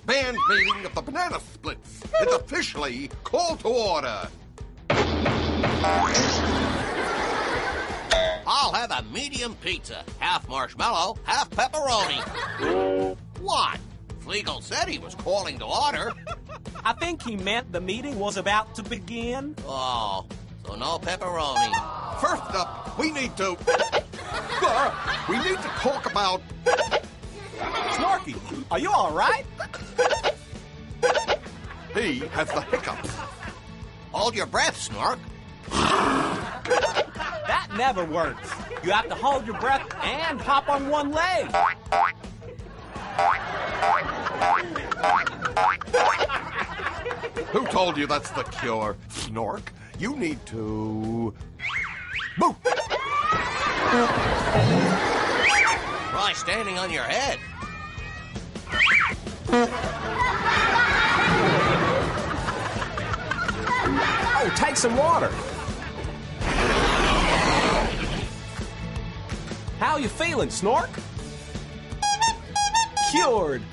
band meeting of the Banana Splits is officially called to order. I'll have a medium pizza, half marshmallow, half pepperoni. What? Flegel said he was calling to order. I think he meant the meeting was about to begin. Oh, so no pepperoni. First up, we need to talk about... Snorky, are you all right? He has the hiccups. Hold your breath, Snork. That never works. You have to hold your breath and hop on one leg. Who told you that's the cure? Snork, you need to... Boo! Try standing on your head. Oh, take some water. How you feeling, Snork? Cured.